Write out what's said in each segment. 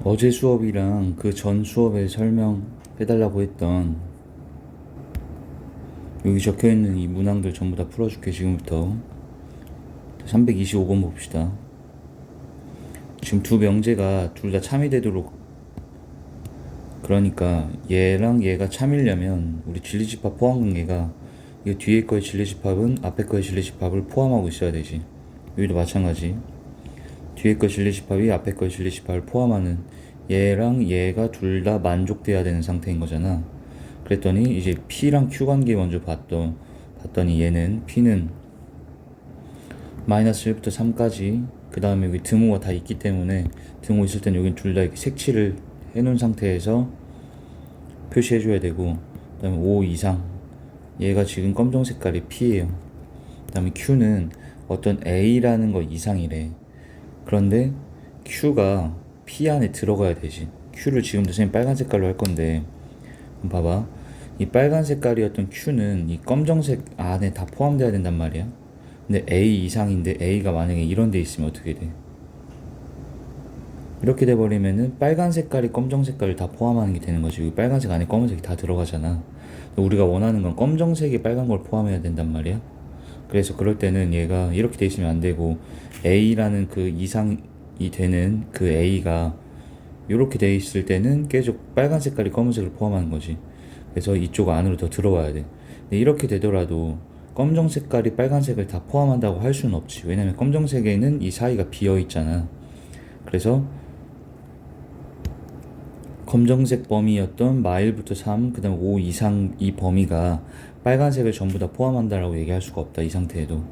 어제 수업이랑 그 전 수업에 설명해달라고 했던 여기 적혀있는 이 문항들 전부 다 풀어줄게. 지금부터 325번 봅시다. 지금 두 명제가 둘 다 참이 되도록, 그러니까 얘랑 얘가 참이려면 우리 진리집합 포함관계가 이 뒤에 거의 진리집합은 앞에 거의 진리집합을 포함하고 있어야 되지. 여기도 마찬가지. 뒤에 거 진리집합이 앞에 거 진리집합을 포함하는 얘랑 얘가 둘 다 만족돼야 되는 상태인 거잖아. 그랬더니 이제 P랑 Q 관계 먼저 봤더니 얘는 P는 마이너스 1부터 3까지, 그 다음에 여기 등호가 다 있기 때문에 등호 있을 땐 여긴 둘 다 이렇게 색칠을 해놓은 상태에서 표시해줘야 되고, 그 다음에 5 이상, 얘가 지금 검정 색깔이 P예요. 그 다음에 Q는 어떤 A라는 거 이상이래. 그런데 Q가 P 안에 들어가야 되지. Q를 지금도 선생님 빨간 색깔로 할 건데, 봐봐. 이 빨간 색깔이었던 Q는 이 검정색 안에 다 포함돼야 된단 말이야. 근데 A 이상인데 A가 만약에 이런 데 있으면 어떻게 돼? 이렇게 돼버리면은 빨간 색깔이 검정 색깔을 다 포함하는 게 되는 거지. 여기 빨간색 안에 검은색이 다 들어가잖아. 우리가 원하는 건 검정색이 빨간 걸 포함해야 된단 말이야. 그래서 그럴 때는 얘가 이렇게 돼 있으면 안 되고, A라는 그 이상이 되는 그 A가 이렇게 돼 있을 때는 계속 빨간 색깔이 검은색을 포함하는 거지. 그래서 이쪽 안으로 더 들어와야 돼. 근데 이렇게 되더라도 검정 색깔이 빨간색을 다 포함한다고 할 수는 없지. 왜냐면 검정색에는 이 사이가 비어 있잖아. 그래서 검정색 범위였던 마일부터 3, 그 다음 5 이상 이 범위가 빨간색을 전부 다 포함한다라고 얘기할 수가 없다, 이 상태에도.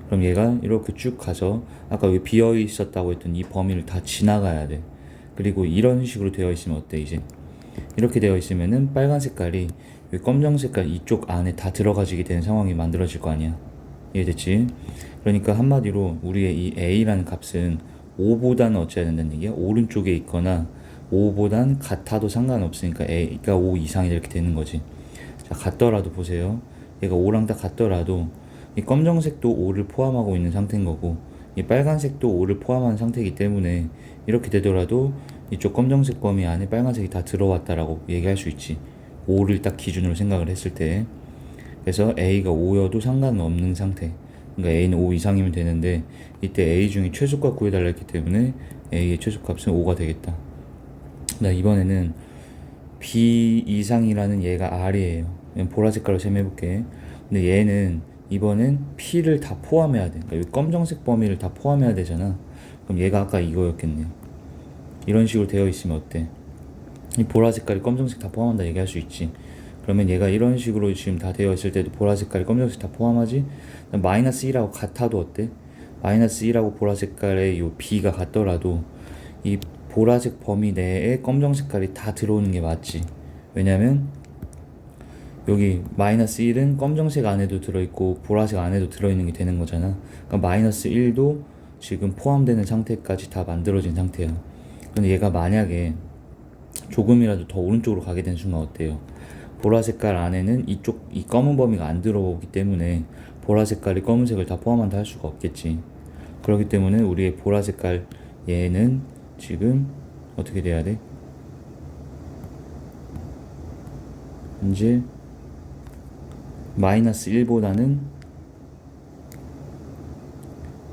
그럼 얘가 이렇게 쭉 가서 아까 여기 비어 있었다고 했던 이 범위를 다 지나가야 돼. 그리고 이런 식으로 되어 있으면 어때? 이제 이렇게 되어 있으면은 빨간 색깔이 여기 검정 색깔 이쪽 안에 다 들어가지게 되는 상황이 만들어질 거 아니야. 이해됐지? 그러니까 한마디로 우리의 이 A라는 값은 5보다는 어찌해야 된다는 얘기야? 오른쪽에 있거나 5보단 같아도 상관없으니까 A가 5 이상이 이렇게 되는 거지. 자, 같더라도 보세요. 얘가 5랑 다 같더라도 이 검정색도 5를 포함하고 있는 상태인 거고, 이 빨간색도 5를 포함한 상태이기 때문에 이렇게 되더라도 이쪽 검정색 범위 안에 빨간색이 다 들어왔다라고 얘기할 수 있지. 5를 딱 기준으로 생각을 했을 때. 그래서 A가 5여도 상관없는 상태. 그러니까 A는 5 이상이면 되는데, 이때 A 중에 최소값 구해달라 했기 때문에 A의 최소값은 5가 되겠다. 나 이번에는 B 이상이라는 얘가 R이에요. 보라색깔로 셈해볼게. 근데 얘는 이번엔 P를 다 포함해야 돼. 그러니까 이 검정색 범위를 다 포함해야 되잖아. 그럼 얘가 아까 이거였겠네요. 이런 식으로 되어 있으면 어때? 이 보라색깔이 검정색 다 포함한다 얘기할 수 있지. 그러면 얘가 이런 식으로 지금 다 되어 있을 때도 보라색깔이 검정색 다 포함하지? 마이너스 1하고 같아도 어때? 마이너스 1하고 보라색깔의 요 B가 같더라도 이 보라색 범위 내에 검정 색깔이 다 들어오는 게 맞지. 왜냐면 여기 마이너스 1은 검정색 안에도 들어있고 보라색 안에도 들어있는 게 되는 거잖아. 그러니까 마이너스 1도 지금 포함되는 상태까지 다 만들어진 상태야. 근데 얘가 만약에 조금이라도 더 오른쪽으로 가게 된 순간 어때요? 보라색깔 안에는 이쪽 이 검은 범위가 안 들어오기 때문에 보라색깔이 검은색을 다 포함한다 할 수가 없겠지. 그렇기 때문에 우리의 보라색깔 얘는 지금 어떻게 돼야 돼? 이제 마이너스 1보다는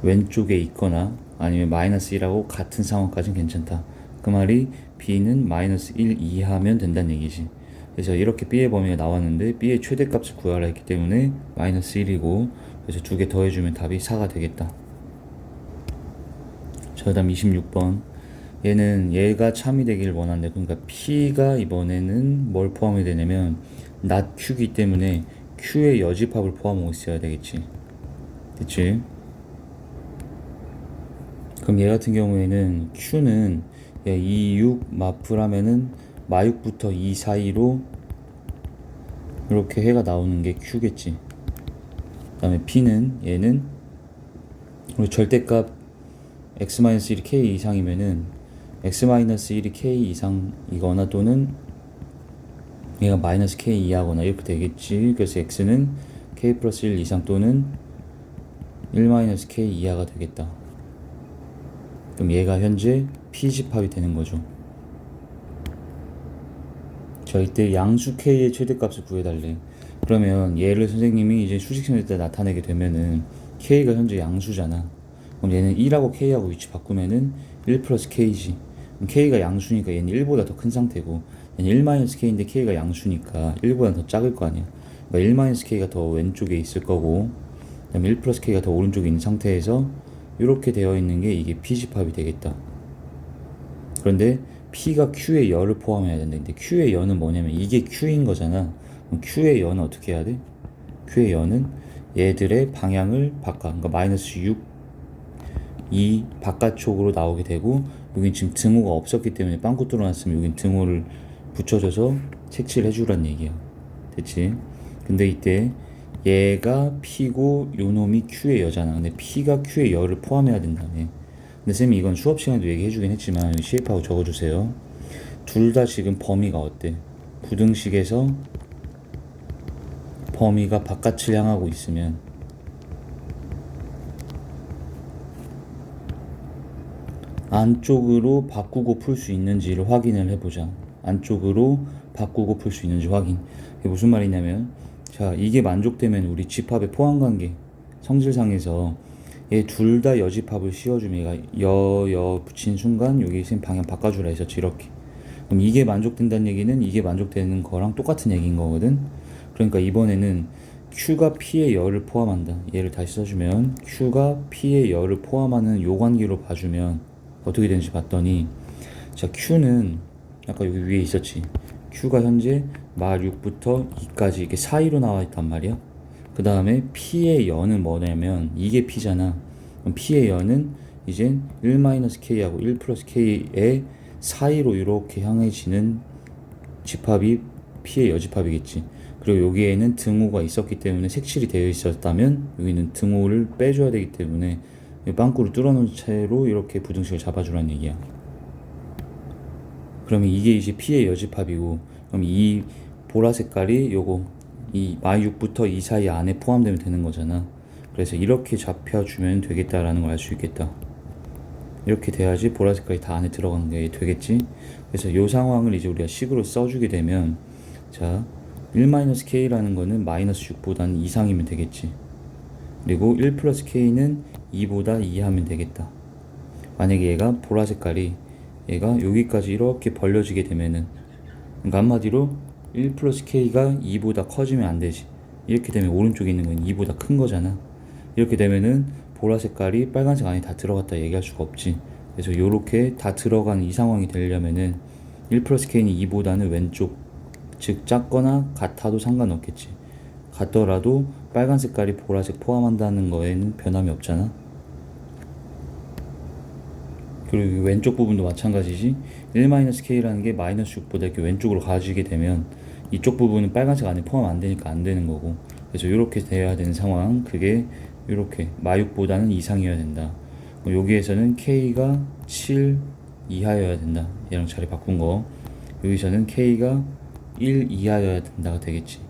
왼쪽에 있거나 아니면 마이너스 1하고 같은 상황까지는 괜찮다. 그 말이 B는 마이너스 1 이하면 된다는 얘기지. 그래서 이렇게 B의 범위가 나왔는데 B의 최대값을 구하라 했기 때문에 마이너스 1이고, 그래서 두 개 더해주면 답이 4가 되겠다. 자, 그 다음 26번. 얘는 얘가 참이 되길 원한대. 그러니까 P가 이번에는 뭘 포함이 되냐면 not Q기 때문에 Q의 여집합을 포함하고 있어야 되겠지. 됐지? 그럼 얘 같은 경우에는 Q는 2, 6 마플하면은 마6부터 2 사이로 이렇게 해가 나오는 게 Q겠지. 그 다음에 P는 얘는 우리 절대값 x-1이 k 이상이면은 x-1이 k 이상이거나 또는 얘가 마이너스 k 이하거나 이렇게 되겠지. 그래서 x는 k 플러스 1 이상 또는 1 마이너스 k 이하가 되겠다. 그럼 얘가 현재 p 집합이 되는 거죠. 자, 이때 양수 k의 최대값을 구해달래. 그러면 얘를 선생님이 이제 수직선일 때 나타내게 되면은 k가 현재 양수잖아. 그럼 얘는 1하고 k하고 위치 바꾸면은 1 플러스 k지. 그럼 k가 양수니까 얘는 1보다 더 큰 상태고, 얘는 1 마이너스 k인데 k가 양수니까 1보다 더 작을 거 아니야. 그러니까 1 마이너스 k가 더 왼쪽에 있을 거고, 그 다음에 1 플러스 k가 더 오른쪽에 있는 상태에서 이렇게 되어 있는 게 이게 p집합이 되겠다. 그런데 P가 Q의 열을 포함해야 된다. 근데 Q의 열은 뭐냐면 이게 Q인 거잖아. 그럼 Q의 열은 어떻게 해야 돼? Q의 열은 얘들의 방향을 바꿔. 그러니까 마이너스 6, 2 바깥쪽으로 나오게 되고, 여긴 지금 등호가 없었기 때문에 빵꾸 뚫어놨으면 여긴 등호를 붙여줘서 색칠해 주란 얘기야. 됐지? 근데 이때 얘가 P고 요놈이 Q의 여잖아. 근데 P가 Q의 열을 포함해야 된다네. 근데 쌤이 이건 수업 시간에도 얘기해주긴 했지만 여기 CF하고 적어주세요. 둘 다 지금 범위가 어때? 부등식에서 범위가 바깥을 향하고 있으면 안쪽으로 바꾸고 풀 수 있는지를 확인을 해보자. 안쪽으로 바꾸고 풀 수 있는지 확인. 이게 무슨 말이냐면, 자, 이게 만족되면 우리 집합의 포함관계 성질상에서 얘 둘 다 여집합을 씌워주면 얘가 여 붙인 순간 여기 쌤 방향 바꿔주라 했었지. 이렇게. 그럼 이게 만족된다는 얘기는 이게 만족되는 거랑 똑같은 얘기인 거거든. 그러니까 이번에는 Q가 P의 열을 포함한다. 얘를 다시 써주면 Q가 P의 열을 포함하는 요 관계로 봐주면 어떻게 되는지 봤더니, 자, Q는 아까 여기 위에 있었지. Q가 현재 말 6부터 2까지 이렇게 사이로 나와 있단 말이야. 그 다음에 P의 열은 뭐냐면 이게 P잖아. 그럼 P의 열은 이제 1-K하고 1 플러스 K의 사이로 이렇게 향해지는 집합이 P의 여집합이겠지. 그리고 여기에는 등호가 있었기 때문에 색칠이 되어 있었다면 여기는 등호를 빼줘야 되기 때문에 빵꾸를 뚫어놓은 채로 이렇게 부등식을 잡아주라는 얘기야. 그러면 이게 이제 P의 여집합이고, 그럼 이 보라 색깔이 요거 이 마이6부터 이 사이 안에 포함되면 되는 거잖아. 그래서 이렇게 잡혀주면 되겠다라는 걸 알 수 있겠다. 이렇게 돼야지 보라 색깔이 다 안에 들어가는 게 되겠지. 그래서 이 상황을 이제 우리가 식으로 써주게 되면, 자, 1-K라는 거는 마이너스 6보다는 이상이면 되겠지. 그리고 1 플러스 K는 2보다 이하면 되겠다. 만약에 얘가 보라 색깔이 얘가 여기까지 이렇게 벌려지게 되면은, 그러니까 한마디로 1 플러스 K가 2보다 커지면 안 되지. 이렇게 되면 오른쪽에 있는 건 2보다 큰 거잖아. 이렇게 되면은 보라 색깔이 빨간색 안에 다 들어갔다 얘기할 수가 없지. 그래서 요렇게 다 들어간 이 상황이 되려면은 1 플러스 K는 2보다는 왼쪽, 즉 작거나 같아도 상관없겠지. 같더라도 빨간 색깔이 보라색 포함한다는 거에는 변함이 없잖아. 그리고 왼쪽 부분도 마찬가지지. 1-K라는 게 마이너스 6보다 이렇게 왼쪽으로 가지게 되면 이쪽 부분은 빨간색 안에 포함 안 되니까 안 되는 거고. 그래서 이렇게 돼야 되는 상황, 그게 이렇게 마6보다는 이상이어야 된다. 여기에서는 K가 7 이하여야 된다. 얘랑 자리 바꾼 거. 여기서는 K가 1 이하여야 된다가 되겠지.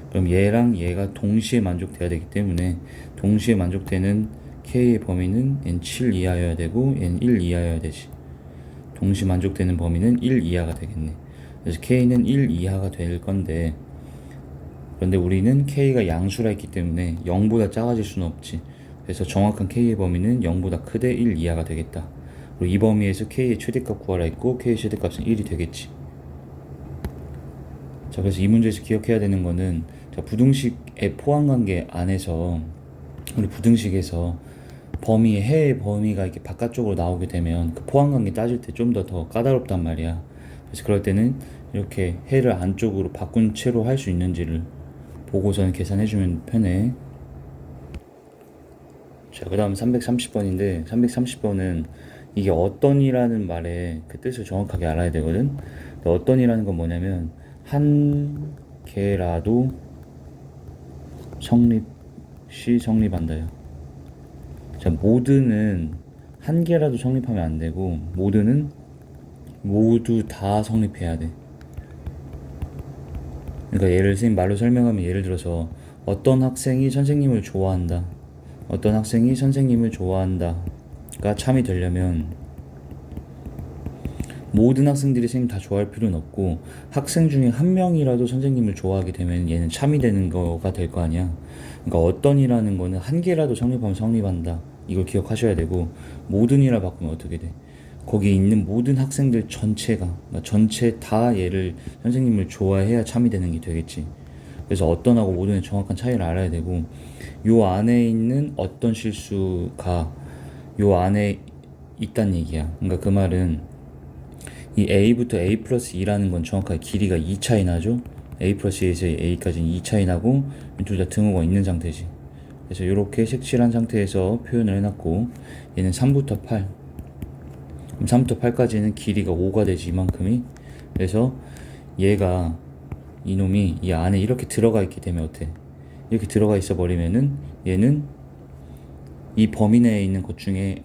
그럼 얘랑 얘가 동시에 만족돼야 되기 때문에 동시에 만족되는 K의 범위는 얘는 7 이하여야 되고 얘는 1 이하여야 되지. 동시 만족되는 범위는 1 이하가 되겠네. 그래서 K는 1 이하가 될 건데, 그런데 우리는 K가 양수라 했기 때문에 0보다 작아질 수는 없지. 그래서 정확한 K의 범위는 0보다 크되 1 이하가 되겠다. 그리고 이 범위에서 K의 최대값 구하라 했고 K의 최대값은 1이 되겠지. 자, 그래서 이 문제에서 기억해야 되는 거는, 자, 부등식의 포함관계 안에서 우리 부등식에서 해의 범위가 이렇게 바깥쪽으로 나오게 되면 그 포함관계 따질 때 좀 더 까다롭단 말이야. 그래서 그럴 때는 이렇게 해를 안쪽으로 바꾼 채로 할 수 있는지를 보고서는 계산해주면 편해. 자, 그 다음 330번인데 330번은 이게 어떤이라는 말의 그 뜻을 정확하게 알아야 되거든. 어떤이라는 건 뭐냐면 한 개라도 성립한다요. 자, 모드는 한 개라도 성립하면 안 되고 모드는 모두 다 성립해야 돼. 그러니까 예를 선생님 말로 설명하면, 예를 들어서 어떤 학생이 선생님을 좋아한다, 어떤 학생이 선생님을 좋아한다가 참이 되려면 모든 학생들이 선생님 다 좋아할 필요는 없고 학생 중에 한 명이라도 선생님을 좋아하게 되면 얘는 참이 되는 거가 될 거 아니야. 그러니까 어떤이라는 거는 한 개라도 성립하면 성립한다. 이걸 기억하셔야 되고 모든이라 바꾸면 어떻게 돼? 거기 있는 모든 학생들 전체가 그러니까 전체 다 얘를 선생님을 좋아해야 참이 되는 게 되겠지. 그래서 어떤하고 모든의 정확한 차이를 알아야 되고 요 안에 있는 어떤 실수가 요 안에 있단 얘기야. 그러니까 그 말은 이 a부터 a 플러스 2라는 건 정확하게 길이가 2 차이 나죠. a 플러스 2에서 a까지는 2 차이 나고 둘 다 등호가 있는 상태지. 그래서 이렇게 색칠한 상태에서 표현을 해놨고 얘는 3부터 8 그럼 3부터 8까지는 길이가 5가 되지 이만큼이. 그래서 얘가 이놈이 이 안에 이렇게 들어가 있게 되면 어때? 이렇게 들어가 있어 버리면은 얘는 이 범위 내에 있는 것 중에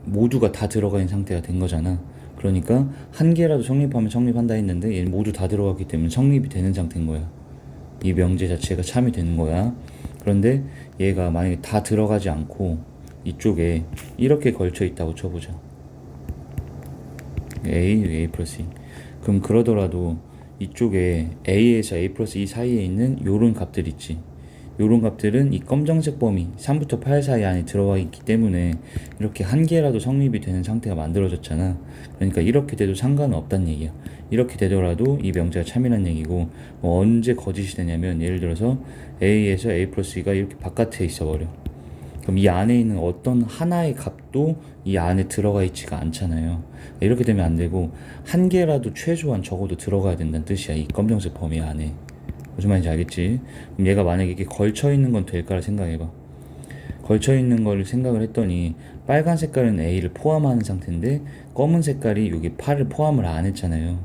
모두가 다 들어가 있는 상태가 된 거잖아. 그러니까 한 개라도 성립하면 성립한다 했는데 얘는 모두 다 들어갔기 때문에 성립이 되는 상태인 거야. 이 명제 자체가 참이 되는 거야. 그런데 얘가 만약에 다 들어가지 않고 이쪽에 이렇게 걸쳐 있다고 쳐보자. a 플러스 2. 그럼 그러더라도 이쪽에 a에서 a 플러스 2 사이에 있는 요런 값들 있지. 요런 값들은 이 검정색 범위 3부터 8 사이 안에 들어가 있기 때문에 이렇게 한 개라도 성립이 되는 상태가 만들어졌잖아. 그러니까 이렇게 돼도 상관은 없다는 얘기야. 이렇게 되더라도 이 명제가 참이란 얘기고 언제 거짓이 되냐면 예를 들어서 a에서 a 플러스 2가 이렇게 바깥에 있어 버려. 그럼 이 안에 있는 어떤 하나의 값도 이 안에 들어가 있지가 않잖아요. 이렇게 되면 안 되고 한 개라도 최소한 적어도 들어가야 된다는 뜻이야. 이 검정색 범위 안에. 무슨 말인지 알겠지? 그럼 얘가 만약에 이렇게 걸쳐 있는 건 될까를 생각해봐. 걸쳐 있는 걸 생각을 했더니 빨간 색깔은 A를 포함하는 상태인데 검은 색깔이 여기 8을 포함을 안 했잖아요.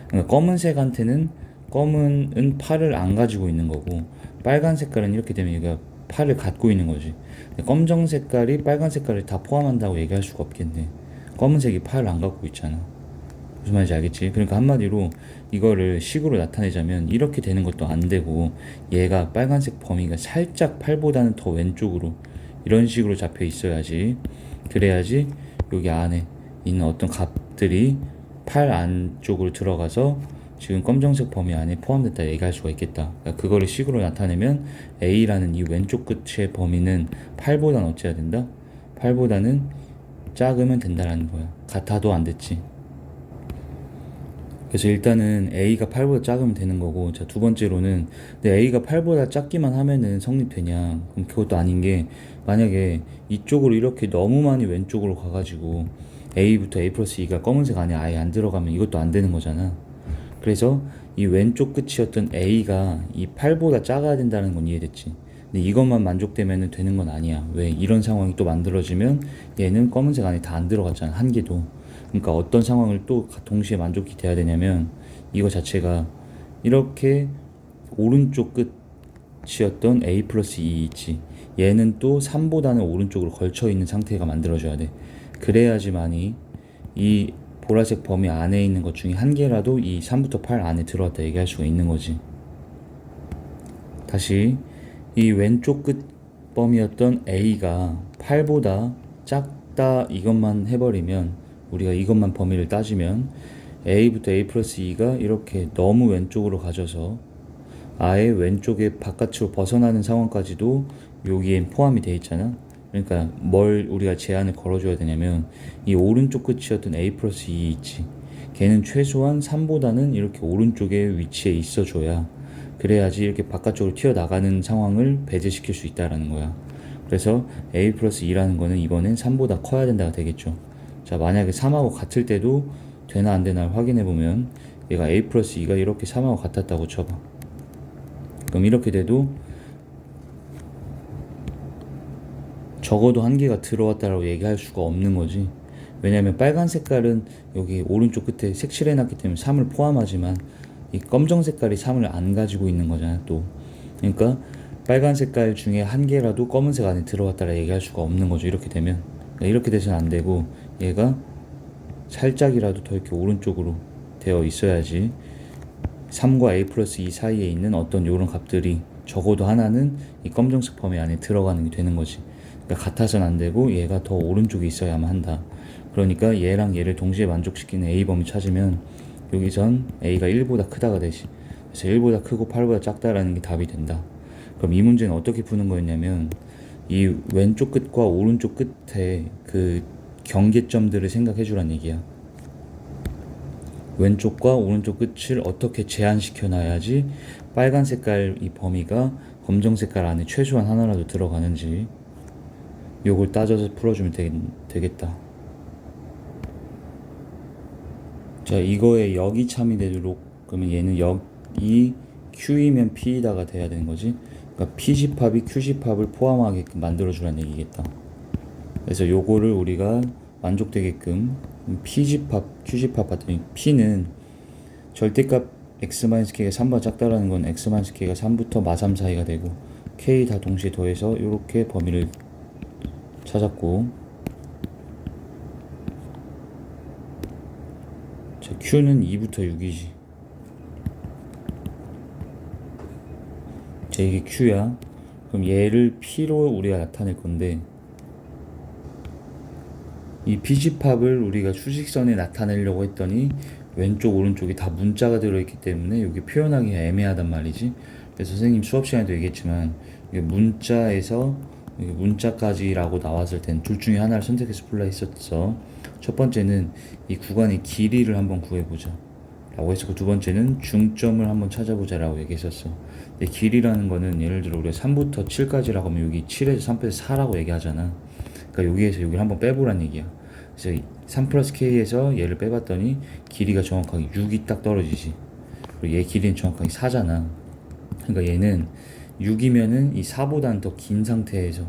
그러니까 검은색한테는 검은은 8을 안 가지고 있는 거고 빨간 색깔은 이렇게 되면 얘가 8을 갖고 있는 거지. 검정 색깔이 빨간 색깔을 다 포함한다고 얘기할 수가 없겠네. 검은색이 8을 안 갖고 있잖아. 무슨 말인지 알겠지? 그러니까 한마디로 이거를 식으로 나타내자면 이렇게 되는 것도 안 되고 얘가 빨간색 범위가 살짝 8보다는 더 왼쪽으로 이런 식으로 잡혀 있어야지. 그래야지 여기 안에 있는 어떤 값들이 8 안쪽으로 들어가서 지금 검정색 범위 안에 포함됐다 얘기할 수가 있겠다. 그러니까 그거를 식으로 나타내면 A라는 이 왼쪽 끝의 범위는 8보다는 어찌해야 된다? 8보다는 작으면 된다라는 거야. 같아도 안 됐지. 그래서 일단은 A가 8보다 작으면 되는 거고, 자, 두 번째로는 근데 A가 8보다 작기만 하면은 성립되냐? 그럼 그것도 아닌 게 만약에 이쪽으로 이렇게 너무 많이 왼쪽으로 가가지고 A부터 A 플러스 2가 검은색 안에 아예 안 들어가면 이것도 안 되는 거잖아. 그래서 이 왼쪽 끝이었던 A가 이 8보다 작아야 된다는 건 이해됐지. 근데 이것만 만족되면 되는 건 아니야. 왜? 이런 상황이 또 만들어지면 얘는 검은색 안에 다 안 들어갔잖아. 한 개도. 그러니까 어떤 상황을 또 동시에 만족이 돼야 되냐면 이거 자체가 이렇게 오른쪽 끝이었던 A 플러스 2 있지. 얘는 또 3보다는 오른쪽으로 걸쳐 있는 상태가 만들어져야 돼. 그래야지만이 이 보라색 범위 안에 있는 것 중에 한 개라도 이 3부터 8 안에 들어왔다 얘기할 수가 있는 거지. 다시 이 왼쪽 끝 범위였던 A가 8보다 작다 이것만 해버리면 우리가 이것만 범위를 따지면 A부터 A 플러스 2가 이렇게 너무 왼쪽으로 가져서 아예 왼쪽에 바깥으로 벗어나는 상황까지도 여기엔 포함이 돼 있잖아. 그러니까 뭘 우리가 제한을 걸어줘야 되냐면 이 오른쪽 끝이었던 A 플러스 2 있지. 걔는 최소한 3보다는 이렇게 오른쪽에 위치해 있어줘야 그래야지 이렇게 바깥쪽으로 튀어나가는 상황을 배제시킬 수 있다라는 거야. 그래서 A 플러스 2라는 거는 이번엔 3보다 커야 된다가 되겠죠. 자, 만약에 3하고 같을 때도 되나 안 되나 확인해보면 얘가 A 플러스 2가 이렇게 3하고 같았다고 쳐봐. 그럼 이렇게 돼도 적어도 한 개가 들어왔다라고 얘기할 수가 없는 거지. 왜냐면 빨간 색깔은 여기 오른쪽 끝에 색칠해놨기 때문에 3을 포함하지만 이 검정 색깔이 3을 안 가지고 있는 거잖아 또. 그러니까 빨간 색깔 중에 한 개라도 검은색 안에 들어왔다라 얘기할 수가 없는 거죠. 이렇게 되면. 그러니까 이렇게 돼서는 안 되고 얘가 살짝이라도 더 이렇게 오른쪽으로 되어 있어야지 3과 A 플러스 2 사이에 있는 어떤 요런 값들이 적어도 하나는 이 검정색 범위 안에 들어가는 게 되는 거지. 그러니까 같아서는 안 되고 얘가 더 오른쪽에 있어야만 한다. 그러니까 얘랑 얘를 동시에 만족시키는 A 범위 찾으면 여기선 A가 1보다 크다가 되지. 그래서 1보다 크고 8보다 작다라는 게 답이 된다. 그럼 이 문제는 어떻게 푸는 거였냐면 이 왼쪽 끝과 오른쪽 끝에 그 경계점들을 생각해 주란 얘기야. 왼쪽과 오른쪽 끝을 어떻게 제한시켜 놔야지 빨간 색깔 이 범위가 검정 색깔 안에 최소한 하나라도 들어가는지 요걸 따져서 풀어주면 되겠다. 자, 이거에 역이 참이 되도록 그러면 얘는 역이 Q이면 P이다가 돼야 되는 거지. 그러니까 P집합이 Q집합을 포함하게끔 만들어주란 얘기겠다. 그래서 요거를 우리가 만족되게끔 P집합, Q집합 봤더니 P는 절대값 x-k가 3보다 작다라는 건 x-k가 3부터 마3 사이가 되고 k 다 동시에 더해서 이렇게 범위를 찾았고, 자, Q는 2부터 6이지. 자, 이게 Q야. 그럼 얘를 P로 우리가 나타낼 건데 이 P집합을 우리가 수직선에 나타내려고 했더니 왼쪽 오른쪽이 다 문자가 들어있기 때문에 여기 표현하기가 애매하단 말이지. 그래서 선생님 수업 시간에도 얘기했지만 이게 문자에서 이게 문자까지라고 나왔을 땐 둘 중에 하나를 선택해서 풀라 했었어. 첫 번째는 이 구간의 길이를 한번 구해보자 라고 했었고, 두 번째는 중점을 한번 찾아보자 라고 얘기했었어. 근데 길이라는 거는 예를 들어 우리가 3부터 7까지라고 하면 여기 7에서 3 빼서 4라고 얘기하잖아. 그러니까 여기에서 여기를 한번 빼보란 얘기야. 그래서 3 플러스 k에서 얘를 빼봤더니 길이가 정확하게 6이 딱 떨어지지. 그리고 얘 길이는 정확하게 4잖아. 그러니까 얘는 6이면은 이 4보다는 더 긴 상태에서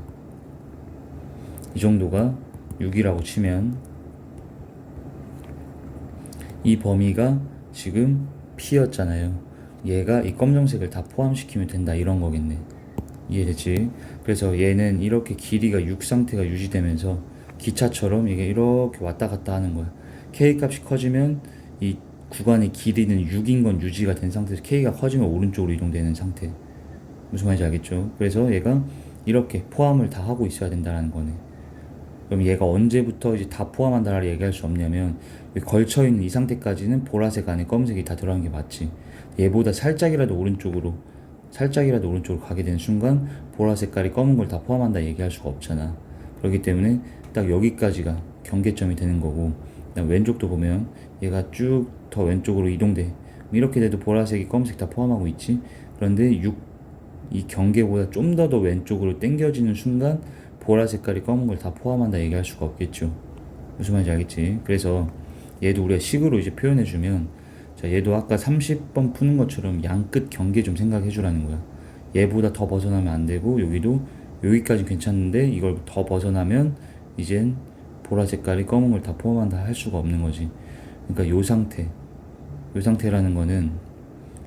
이 정도가 6이라고 치면 이 범위가 지금 P였잖아요. 얘가 이 검정색을 다 포함시키면 된다 이런 거겠네. 이해됐지? 그래서 얘는 이렇게 길이가 6 상태가 유지되면서 기차처럼 이게 이렇게 왔다 갔다 하는 거야. K 값이 커지면 이 구간의 길이는 6인 건 유지가 된 상태에서 K가 커지면 오른쪽으로 이동되는 상태. 무슨 말인지 알겠죠? 그래서 얘가 이렇게 포함을 다 하고 있어야 된다는 거네. 그럼 얘가 언제부터 이제 다 포함한다라고 얘기할 수 없냐면 걸쳐있는 이 상태까지는 보라색 안에 검은색이 다 들어간 게 맞지. 얘보다 살짝이라도 오른쪽으로 가게 되는 순간 보라 색깔이 검은 걸 다 포함한다 얘기할 수가 없잖아. 그렇기 때문에 딱 여기까지가 경계점이 되는 거고, 그다음 왼쪽도 보면 얘가 쭉 더 왼쪽으로 이동돼. 이렇게 돼도 보라색이 검은색 다 포함하고 있지. 그런데 이 경계보다 좀 더 왼쪽으로 당겨지는 순간 보라 색깔이 검은 걸 다 포함한다 얘기할 수가 없겠죠. 무슨 말인지 알겠지? 그래서 얘도 우리가 식으로 이제 표현해주면, 자, 얘도 아까 30번 푸는 것처럼 양끝 경계 좀 생각해 주라는 거야. 얘보다 더 벗어나면 안 되고, 여기도 여기까지 괜찮은데 이걸 더 벗어나면 이젠 보라 색깔이 검은 걸 다 포함한다 할 수가 없는 거지. 그러니까 요 상태라는 거는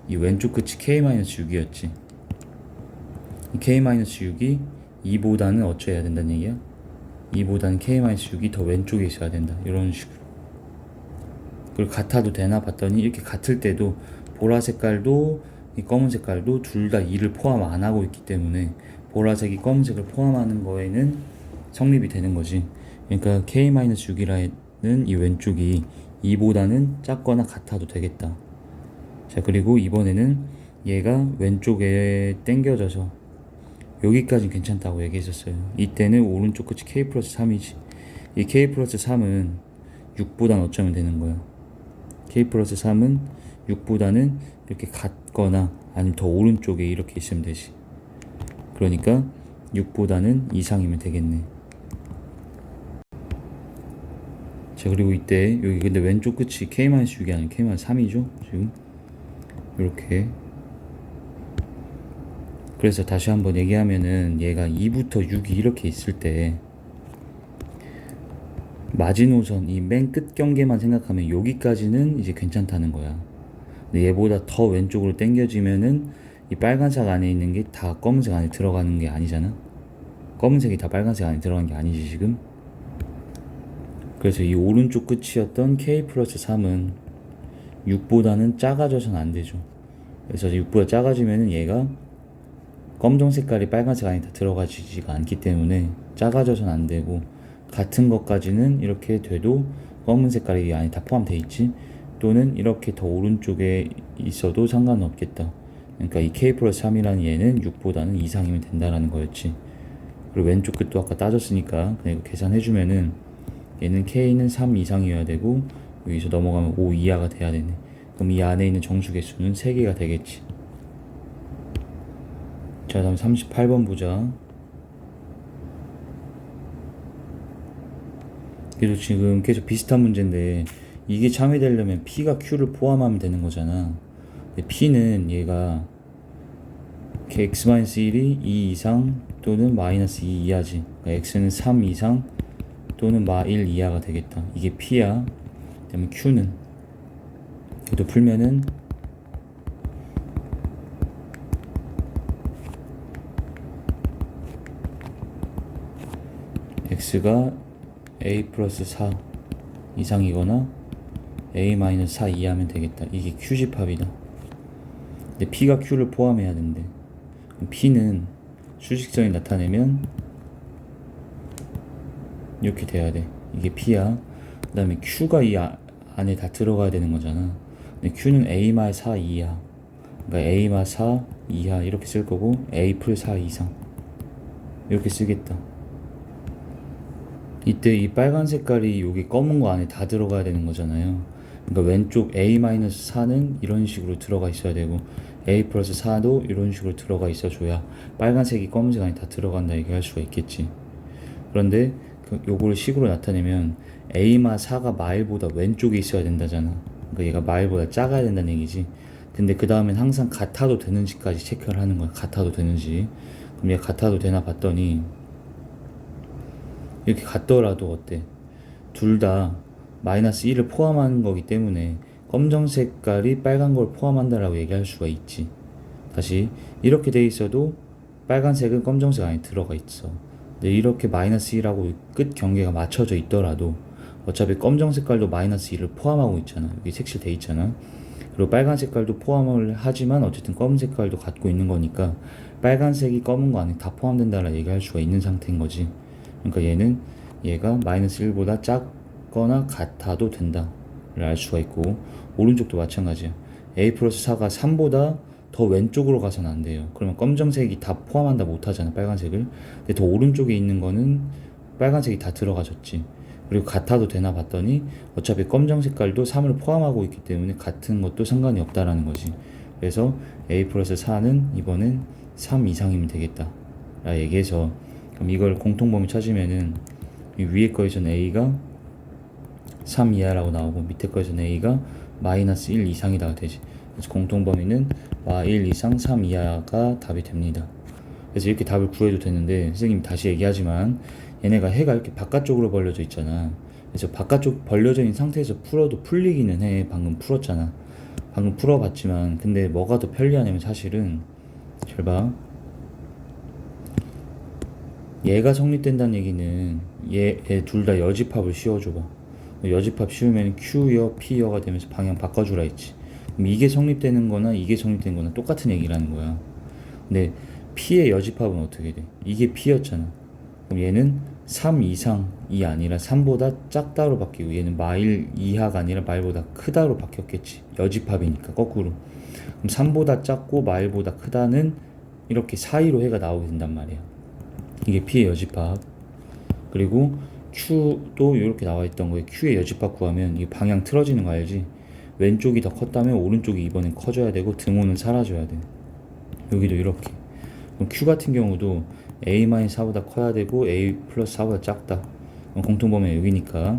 이 왼쪽 끝이 k-6이었지. 이 k-6이 2보다는 어쩌야 된다는 얘기야? 2보다는 k-6이 더 왼쪽에 있어야 된다. 이런 식으로. 그리고 같아도 되나 봤더니 이렇게 같을 때도 보라 색깔도 이 검은 색깔도 둘 다 2를 포함 안 하고 있기 때문에 보라색이 검은색을 포함하는 거에는 성립이 되는 거지. 그러니까 k-6이라는 이 왼쪽이 2보다는 작거나 같아도 되겠다. 자, 그리고 이번에는 얘가 왼쪽에 당겨져서 여기까지 괜찮다고 얘기했었어요. 이때는 오른쪽 끝이 k 플러스 3이지. 이 k 플러스 3은 6보단 어쩌면 되는 거야. k 플러스 3은 6보다는 이렇게 같거나 아니면 더 오른쪽에 이렇게 있으면 되지. 그러니까 6보다는 이상이면 되겠네. 자, 그리고 이때 여기 근데 왼쪽 끝이 k-6이 아니고 k-3이죠 지금. 이렇게. 그래서 다시 한번 얘기하면은 얘가 2부터 6이 이렇게 있을 때 마지노선 이 맨 끝 경계만 생각하면 여기까지는 이제 괜찮다는 거야. 근데 얘보다 더 왼쪽으로 당겨지면은 이 빨간색 안에 있는 게 다 검은색 안에 들어가는 게 아니잖아. 검은색이 다 빨간색 안에 들어간 게 아니지 지금. 그래서 이 오른쪽 끝이었던 k 플러스 3은 6보다는 작아져서는 안 되죠. 그래서 6보다 작아지면은 얘가 검정 색깔이 빨간색 안에 다 들어가지지가 않기 때문에 작아져서는 안 되고, 같은 것까지는 이렇게 돼도 검은 색깔이 이 안에 다 포함되어 있지. 또는 이렇게 더 오른쪽에 있어도 상관은 없겠다. 그러니까 이 k 플러스 3이라는 얘는 6보다는 이상이면 된다라는 거였지. 그리고 왼쪽 끝도 아까 따졌으니까 그냥 이거 계산해주면은 얘는 k는 3 이상이어야 되고 여기서 넘어가면 5 이하가 돼야 되네. 그럼 이 안에 있는 정수 개수는 3개가 되겠지. 자, 다음 38번 보자. 그래도 지금 계속 비슷한 문제인데 이게 참여되려면 P가 Q를 포함하면 되는 거잖아. 근데 P는 얘가 x-1이 2 이상 또는 마이너스 2 이하지. 그러니까 x는 3 이상 또는 마 1 이하가 되겠다. 이게 P야. 그다음에 Q는 얘도 풀면은 x가 a 플러스 4 이상이거나 a 마이너스 4 이하면 되겠다. 이게 Q집합이다. 근데 P가 Q를 포함해야 된대. P는 수직선이 나타내면 이렇게 돼야 돼. 이게 P야. 그 다음에 Q가 이 안에 다 들어가야 되는 거잖아. 근데 Q는 A-4 이하. 그러니까 A-4 이하 이렇게 쓸 거고 A 풀 4 이상 이렇게 쓰겠다. 이때 이 빨간 색깔이 여기 검은 거 안에 다 들어가야 되는 거잖아요. 그러니까 왼쪽 A-4는 이런 식으로 들어가 있어야 되고 A 플러스 4도 이런 식으로 들어가 있어 줘야 빨간색이 검은색 안에 다 들어간다 얘기할 수가 있겠지. 그런데 요거를 식으로 나타내면 A-4가 마일보다 왼쪽에 있어야 된다잖아. 그러니까 얘가 마일보다 작아야 된다는 얘기지. 근데 그 다음엔 항상 같아도 되는지까지 체크를 하는 거야. 같아도 되는지. 그럼 얘가 같아도 되나 봤더니 이렇게 같더라도 어때? 둘 다 마이너스 1을 포함하는 거기 때문에 검정 색깔이 빨간 걸 포함한다라고 얘기할 수가 있지. 다시 이렇게 돼 있어도 빨간색은 검정색 안에 들어가 있어. 근데 이렇게 마이너스 1하고 끝 경계가 맞춰져 있더라도 어차피 검정 색깔도 마이너스 1을 포함하고 있잖아. 여기 색칠돼 있잖아. 그리고 빨간 색깔도 포함을 하지만 어쨌든 검은 색깔도 갖고 있는 거니까 빨간색이 검은 거 안에 다 포함된다라 얘기할 수가 있는 상태인 거지. 그러니까 얘가 마이너스 1보다 작거나 같아도 된다 를 알 수가 있고, 오른쪽도 마찬가지야. a 플러스 4가 3보다 더 왼쪽으로 가서는 안 돼요. 그러면 검정색이 다 포함한다 못하잖아, 빨간색을. 근데 더 오른쪽에 있는 거는 빨간색이 다 들어가졌지. 그리고 같아도 되나 봤더니 어차피 검정 색깔도 3을 포함하고 있기 때문에 같은 것도 상관이 없다라는 거지. 그래서 a 플러스 4는 이번엔 3 이상이면 되겠다 라 얘기해서, 그럼 이걸 공통범위 찾으면은 이 위에 거에서는 a가 3 이하라고 나오고 밑에 거에서는 a가 마이너스 1 이상이다 되지. 그래서 공통범위는 마 1 이상 3 이하가 답이 됩니다. 그래서 이렇게 답을 구해도 되는데, 선생님이 다시 얘기하지만 얘네가 해가 이렇게 바깥쪽으로 벌려져 있잖아. 그래서 바깥쪽 벌려져 있는 상태에서 풀어도 풀리기는 해. 방금 풀었잖아. 방금 풀어봤지만 근데 뭐가 더 편리하냐면 사실은 잘 봐. 얘가 성립된다는 얘기는 얘 둘 다 여집합을 씌워줘봐. 여집합 씌우면 Q여 P여가 되면서 방향 바꿔주라 했지. 그럼 이게 성립되는 거나 이게 성립되는 거나 똑같은 얘기라는 거야. 근데 P의 여집합은 어떻게 돼? 이게 P였잖아. 그럼 얘는 3 이상이 아니라 3보다 작다로 바뀌고, 얘는 마일 이하가 아니라 마일보다 크다로 바뀌었겠지. 여집합이니까 거꾸로. 그럼 3보다 작고 마일보다 크다는 이렇게 사이로 해가 나오게 된단 말이야. 이게 P의 여집합. 그리고 Q도 이렇게 나와 있던 거에 Q의 여집합 구하면 이 방향 틀어지는 거 알지? 왼쪽이 더 컸다면 오른쪽이 이번엔 커져야 되고 등호는 사라져야 돼. 여기도 이렇게. 그럼 Q 같은 경우도 A-4보다 커야 되고 A 플러스 4보다 작다. 공통범위가 여기니까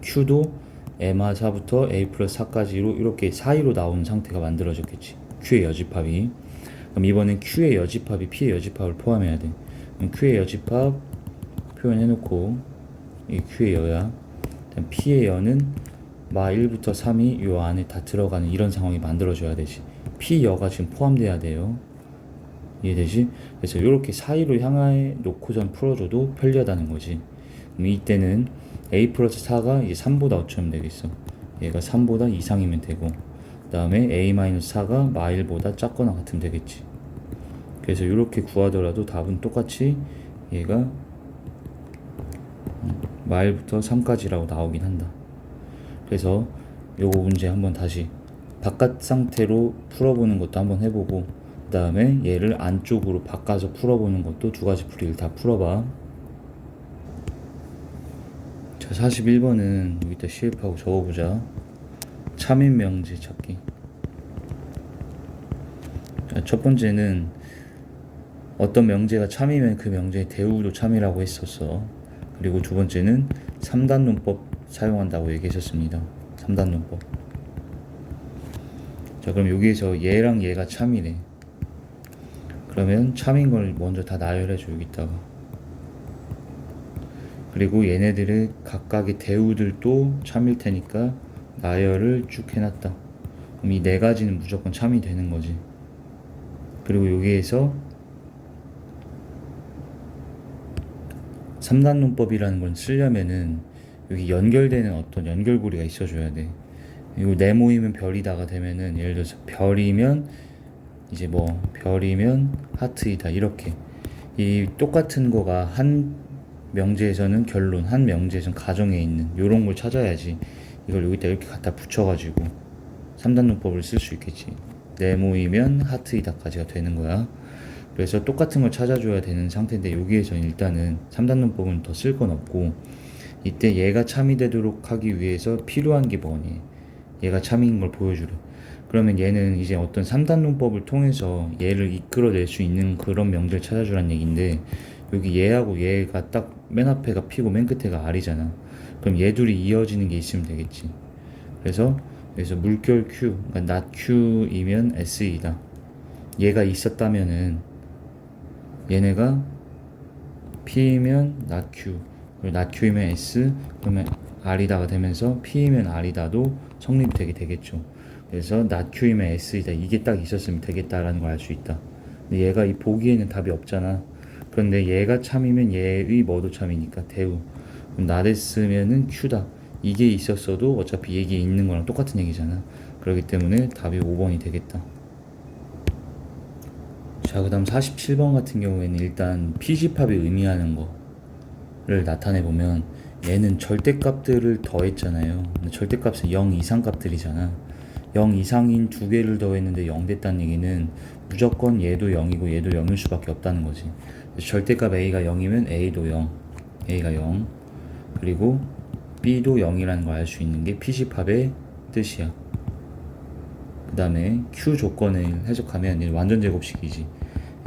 Q도 M-4부터 A 플러스 4까지로 이렇게 사이로 나오는 상태가 만들어졌겠지. Q의 여집합이. 그럼 이번엔 Q의 여집합이 P의 여집합을 포함해야 돼. 그럼 Q의 여집합 표현해놓고 이 Q의 여야, P의 여는 마 1부터 3이 요 안에 다 들어가는 이런 상황이 만들어져야 되지. P 여가 지금 포함돼야 돼요. 이해되지? 그래서 이렇게 사이로 향해 놓고선 풀어줘도 편리하다는 거지. 그럼 이때는 A 플러스 4가 이제 3보다 어쩌면 되겠어. 얘가 3보다 이상이면 되고, 그 다음에 A-4가 마 1보다 작거나 같으면 되겠지. 그래서 이렇게 구하더라도 답은 똑같이 얘가 마일부터 3까지라고 나오긴 한다. 그래서 요거 문제 한번 다시 바깥 상태로 풀어보는 것도 한번 해보고, 그 다음에 얘를 안쪽으로 바꿔서 풀어보는 것도 두 가지 풀이를 다 풀어봐. 자, 41번은 여기다 시입하고 적어보자. 참인 명제 찾기. 자, 첫 번째는 어떤 명제가 참이면 그 명제의 대우도 참이라고 했었어. 그리고 두 번째는 3단 논법 사용한다고 얘기했었습니다. 3단 논법. 자, 그럼 여기에서 얘랑 얘가 참이래. 그러면 참인 걸 먼저 다 나열해줘, 여기다가. 그리고 얘네들의 각각의 대우들도 참일 테니까 나열을 쭉 해놨다. 그럼 이 네 가지는 무조건 참이 되는 거지. 그리고 여기에서 3단 논법이라는 걸 쓰려면은 여기 연결되는 어떤 연결고리가 있어줘야 돼. 이거 네모이면 별이다가 되면은, 예를 들어서 별이면 이제 뭐 별이면 하트이다, 이렇게 이 똑같은 거가 한 명제에서는 결론, 한 명제에서는 가정에 있는 요런 걸 찾아야지 이걸 여기다 이렇게 갖다 붙여가지고 3단 논법을 쓸 수 있겠지. 네모이면 하트이다까지가 되는 거야. 그래서 똑같은 걸 찾아줘야 되는 상태인데, 여기에서 일단은 3단 논법은 더 쓸 건 없고, 이때 얘가 참이 되도록 하기 위해서 필요한 게 뭐니? 얘가 참인 걸 보여주래. 그러면 얘는 이제 어떤 3단 논법을 통해서 얘를 이끌어낼 수 있는 그런 명제를 찾아주란 얘기인데, 여기 얘하고 얘가 딱 맨 앞에가 P고 맨 끝에가 R이잖아. 그럼 얘 둘이 이어지는 게 있으면 되겠지. 그래서 여기서 물결 Q, 그러니까 not Q이면 S이다. 얘가 있었다면은 얘네가 P이면 not Q, 그리고 not Q이면 S, 그러면 R이다가 되면서 P이면 R이다도 성립되게 되겠죠. 그래서 not Q이면 S이다, 이게 딱 있었으면 되겠다라는 걸 알 수 있다. 근데 얘가 이 보기에는 답이 없잖아. 그런데 얘가 참이면 얘의 뭐도 참이니까 대우. 그럼 not S면은 Q다. 이게 있었어도 어차피 얘기에 있는 거랑 똑같은 얘기잖아. 그렇기 때문에 답이 5번이 되겠다. 자, 그 다음 47번 같은 경우에는 일단 P집합이 의미하는 거를 나타내보면, 얘는 절대값들을 더했잖아요. 근데 절대값은 0 이상 값들이잖아. 0 이상인 두 개를 더했는데 0 됐다는 얘기는 무조건 얘도 0이고 얘도 0일 수밖에 없다는 거지. 절대값 A가 0이면 A도 0, A가 0, 그리고 B도 0이라는 걸 알 수 있는 게 P집합의 뜻이야. 그 다음에 Q 조건을 해석하면 얘는 완전 제곱식이지.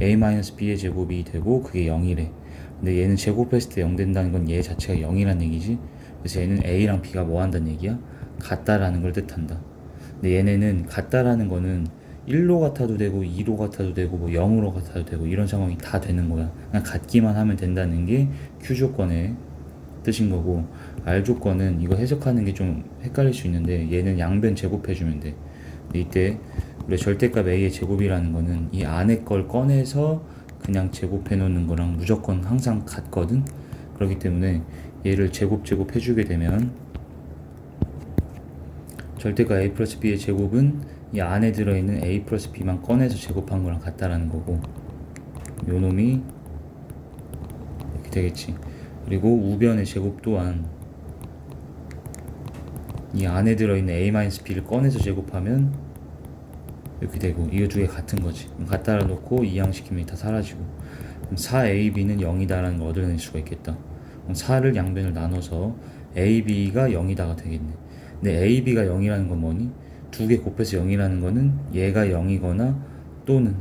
A-B의 제곱이 되고 그게 0이래. 근데 얘는 제곱했을 때 0 된다는 건 얘 자체가 0이란 얘기지. 그래서 얘는 A랑 B가 뭐 한다는 얘기야? 같다라는 걸 뜻한다. 근데 얘네는 같다라는 거는 1로 같아도 되고 2로 같아도 되고 뭐 0으로 같아도 되고 이런 상황이 다 되는 거야. 그냥 같기만 하면 된다는 게 Q 조건의 뜻인 거고, R 조건은 이거 해석하는 게 좀 헷갈릴 수 있는데, 얘는 양변 제곱해주면 돼. 이때 우리 절대값 A의 제곱이라는 거는 이 안에 걸 꺼내서 그냥 제곱해 놓는 거랑 무조건 항상 같거든. 그렇기 때문에 얘를 제곱 해주게 되면 절대값 A 플러스 B의 제곱은 이 안에 들어있는 A 플러스 B만 꺼내서 제곱한 거랑 같다라는 거고, 요 놈이 이렇게 되겠지. 그리고 우변의 제곱 또한 이 안에 들어있는 A-B를 꺼내서 제곱하면 이렇게 되고, 이거 두 개 같은 거지. 같다라 놓고 이항시키면 다 사라지고, 그럼 4AB는 0이다라는 걸 얻어낼 수가 있겠다. 그럼 4를 양변을 나눠서 AB가 0이다가 되겠네. 근데 AB가 0이라는 건 뭐니? 두 개 곱해서 0이라는 거는 얘가 0이거나 또는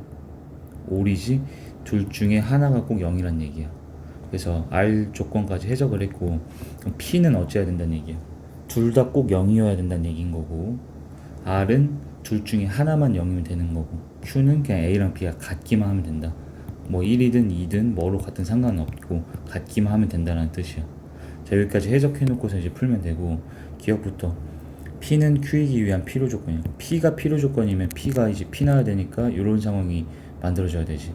올이지, 둘 중에 하나가 꼭 0이란 얘기야. 그래서 R 조건까지 해석을 했고, 그럼 P는 어찌해야 된다는 얘기야? 둘 다 꼭 0이어야 된다는 얘기인 거고, R은 둘 중에 하나만 0이면 되는 거고, Q는 그냥 A랑 B가 같기만 하면 된다. 뭐 1이든 2든 뭐로 같은 상관은 없고 같기만 하면 된다는 뜻이야. 자, 여기까지 해석해 놓고서 이제 풀면 되고, 기억부터 P는 Q이기 위한 필요 조건이야. P가 필요 조건이면 P가 이제 P 나야 되니까 이런 상황이 만들어져야 되지.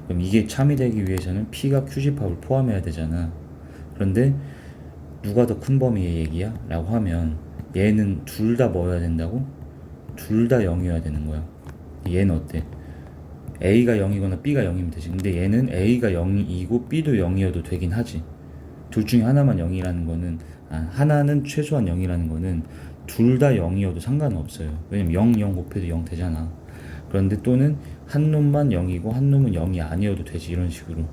그럼 이게 참이 되기 위해서는 P가 Q집합을 포함해야 되잖아. 그런데 누가 더 큰 범위의 얘기야? 라고 하면 얘는 둘 다 뭐여야 된다고? 둘 다 0이어야 되는 거야. 얘는 어때? A가 0이거나 B가 0이면 되지. 근데 얘는 A가 0이고 B도 0이어도 되긴 하지. 둘 중에 하나만 0이라는 거는 하나는 최소한 0이라는 거는 둘 다 0이어도 상관은 없어요. 왜냐면 0, 0 곱해도 0 되잖아. 그런데 또는 한 놈만 0이고 한 놈은 0이 아니어도 되지, 이런 식으로.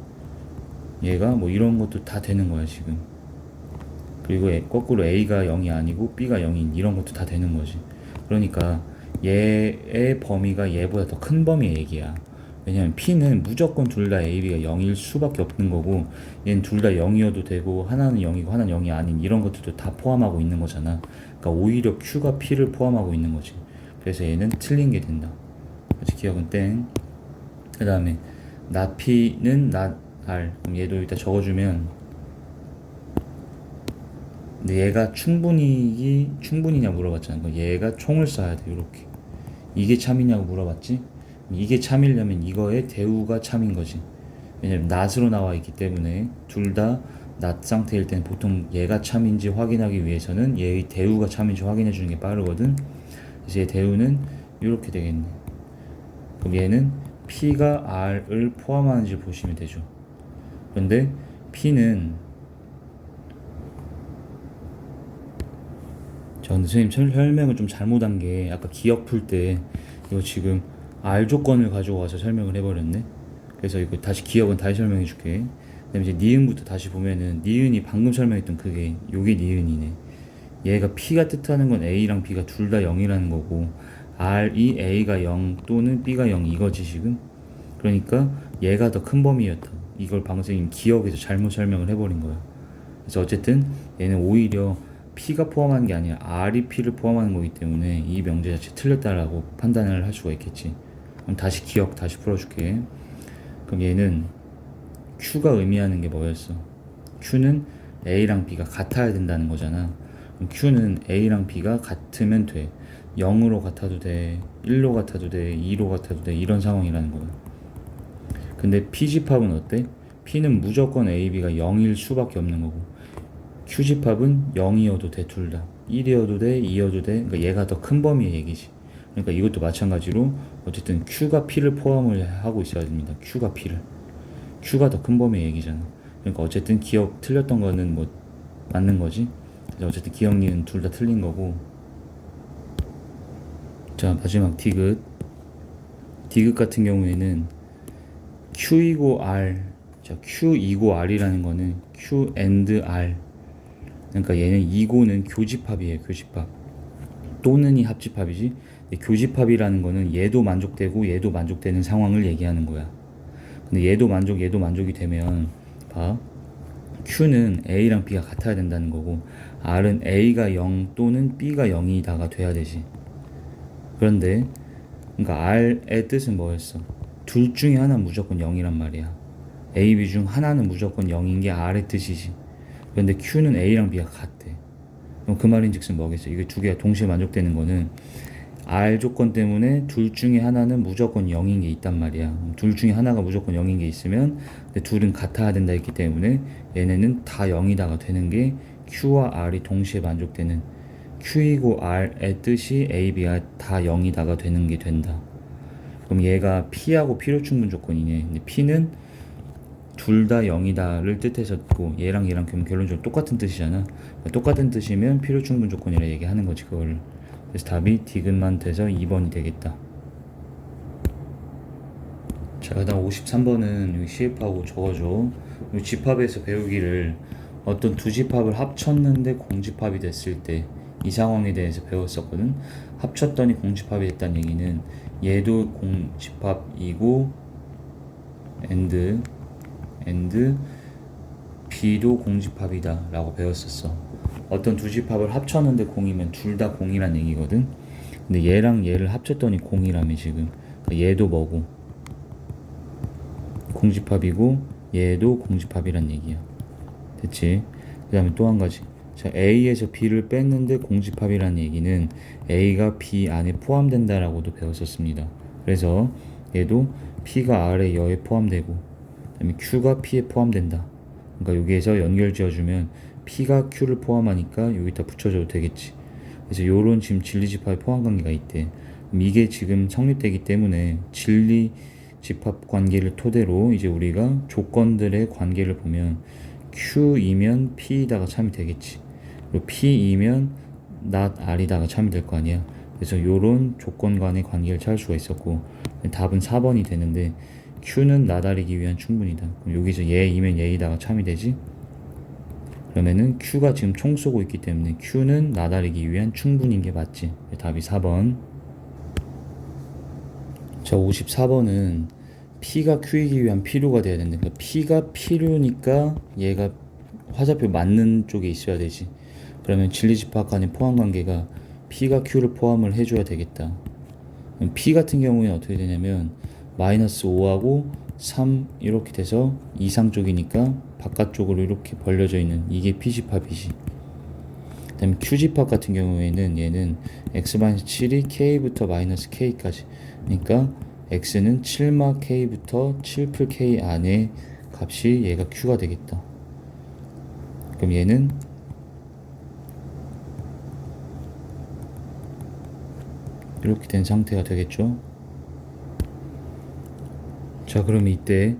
얘가 뭐 이런 것도 다 되는 거야 지금. 그리고 거꾸로 A가 0이 아니고 B가 0인 이런 것도 다 되는 거지. 그러니까 얘의 범위가 얘보다 더 큰 범위의 얘기야. 왜냐면 P는 무조건 둘 다 A, B가 0일 수밖에 없는 거고, 얘는 둘 다 0이어도 되고 하나는 0이고 하나는 0이 아닌 이런 것들도 다 포함하고 있는 거잖아. 그러니까 오히려 Q가 P를 포함하고 있는 거지. 그래서 얘는 틀린 게 된다. 그래서 기억은 땡. 그 다음에 not P는 not R. 그럼 얘도 일단 적어주면, 근데 얘가 충분히냐 물어봤잖아. 그러니까 얘가 총을 쏴야 돼. 이렇게. 이게 참이냐고 물어봤지. 이게 참이려면 이거의 대우가 참인 거지. 왜냐면 낫으로 나와 있기 때문에 둘 다 낫 상태일 때는 보통 얘가 참인지 확인하기 위해서는 얘의 대우가 참인지 확인해 주는 게 빠르거든. 그래서 얘 대우는 이렇게 되겠네. 그럼 얘는 P가 R을 포함하는지 보시면 되죠. 그런데 P는, 저 근데 선생님 설명을 좀 잘못한 게, 아까 기억 풀 때 이거 지금 R 조건을 가지고 와서 설명을 해버렸네. 그래서 이거 다시 기억은 다시 설명해 줄게. 그다음에 이제 니은부터 다시 보면은, 니은이 방금 설명했던 그게 요게 니은이네. 얘가 P가 뜻하는 건 A랑 B가 둘 다 0이라는 거고, R이 A가 0 또는 B가 0 이거지 지금. 그러니까 얘가 더 큰 범위였다. 이걸 방금 선생님 기억에서 잘못 설명을 해버린 거야. 그래서 어쨌든 얘는 오히려 P가 포함하는 게 아니라 R이 P를 포함하는 거기 때문에 이 명제 자체 틀렸다라고 판단을 할 수가 있겠지. 그럼 다시 기억 다시 풀어줄게. 그럼 얘는 Q가 의미하는 게 뭐였어? Q는 A랑 B가 같아야 된다는 거잖아. 그럼 Q는 A랑 B가 같으면 돼. 0으로 같아도 돼, 1로 같아도 돼, 2로 같아도 돼, 이런 상황이라는 거야. 근데 P집합은 어때? P는 무조건 A, B가 0일 수밖에 없는 거고, Q집합은 0이어도 돼, 둘 다. 1이어도 돼, 2여도 돼. 그러니까 얘가 더 큰 범위의 얘기지. 그러니까 이것도 마찬가지로 어쨌든 Q가 P를 포함을 하고 있어야 됩니다. Q가 P를. Q가 더 큰 범위의 얘기잖아. 그러니까 어쨌든 기억 틀렸던 거는 뭐 맞는 거지. 그래서 어쨌든 기억리는 둘 다 틀린 거고. 자, 마지막 디귿. 디귿 같은 경우에는 Q이고 R. 자, Q이고 R이라는 거는 Q and R. 그러니까 얘는 이고는 교집합이에요. 교집합. 또는이 합집합이지. 교집합이라는 거는 얘도 만족되고 얘도 만족되는 상황을 얘기하는 거야. 근데 얘도 만족이 되면 봐. Q는 A랑 B가 같아야 된다는 거고, R은 A가 0 또는 B가 0이다가 돼야 되지. 그런데 그러니까 R의 뜻은 뭐였어? 둘 중에 하나는 무조건 0이란 말이야. A, B 중 하나는 무조건 0인 게 R의 뜻이지. 그런데 Q는 A랑 B가 같대. 그럼 그 말인즉슨 뭐겠어? 이게 두 개가 동시에 만족되는 거는 R 조건 때문에 둘 중에 하나는 무조건 0인 게 있단 말이야. 둘 중에 하나가 무조건 0인 게 있으면, 근데 둘은 같아야 된다 했기 때문에 얘네는 다 0이다가 되는 게 Q와 R이 동시에 만족되는, Q이고 R의 뜻이 A, B가 다 0이다가 되는 게 된다. 그럼 얘가 P하고 필요 충분 조건이네. 근데 P는 둘 다 0이다를 뜻해서 고, 얘랑 결론적으로 똑같은 뜻이잖아. 그러니까 똑같은 뜻이면 필요 충분 조건이라 얘기하는 거지, 그거를. 그래서 답이 디귿만 돼서 2번이 되겠다. 자, 그다음 53번은 여기 CF하고 적어줘. 이 집합에서 배우기를, 어떤 두 집합을 합쳤는데 공집합이 됐을 때 이 상황에 대해서 배웠었거든. 합쳤더니 공집합이 됐다는 얘기는 얘도 공집합이고 and B도 공집합이다 라고 배웠었어. 어떤 두 집합을 합쳤는데 공이면 둘 다 공이란 얘기거든. 근데 얘랑 얘를 합쳤더니 공이라며 지금. 그러니까 얘도 뭐고 공집합이고 얘도 공집합이란 얘기야. 됐지? 그 다음에 또 한 가지. 자, A에서 B를 뺐는데 공집합이란 얘기는 A가 B 안에 포함된다라고도 배웠었습니다. 그래서 얘도 P가 R의 여에 포함되고, 그 다음에 Q가 P에 포함된다. 그러니까 여기에서 연결 지어주면 P가 Q를 포함하니까 여기다 붙여줘도 되겠지. 그래서 요런 지금 진리집합의 포함관계가 있대. 그럼 이게 지금 성립되기 때문에 진리집합 관계를 토대로 이제 우리가 조건들의 관계를 보면 Q이면 P에다가 참이 되겠지. 그리고 P이면 not R이다가 참이 될 거 아니야. 그래서 요런 조건 간의 관계를 찾을 수가 있었고, 답은 4번이 되는데 Q는 나다리기 위한 충분이다. 그럼 여기서 얘이면 얘이다가 참이 되지. 그러면은 Q가 지금 총 쏘고 있기 때문에 Q는 나다리기 위한 충분인 게 맞지. 답이 4번. 자, 54번은 P가 Q이기 위한 필요가 돼야 된다. 그러니까 P가 필요니까 얘가 화살표 맞는 쪽에 있어야 되지. 그러면 진리집합 간의 포함관계가 P가 Q를 포함을 해줘야 되겠다. P 같은 경우에는 어떻게 되냐면 마이너스 5하고 3 이렇게 돼서 이상 쪽이니까 바깥쪽으로 이렇게 벌려져 있는 이게 P집합이지. 그 다음에 Q집합 같은 경우에는 얘는 x-7이 k부터 마이너스 k까지, 그러니까 x는 7마 k부터 7풀 k 안에 값이 얘가 Q가 되겠다. 그럼 얘는 이렇게 된 상태가 되겠죠. 자, 그럼 이때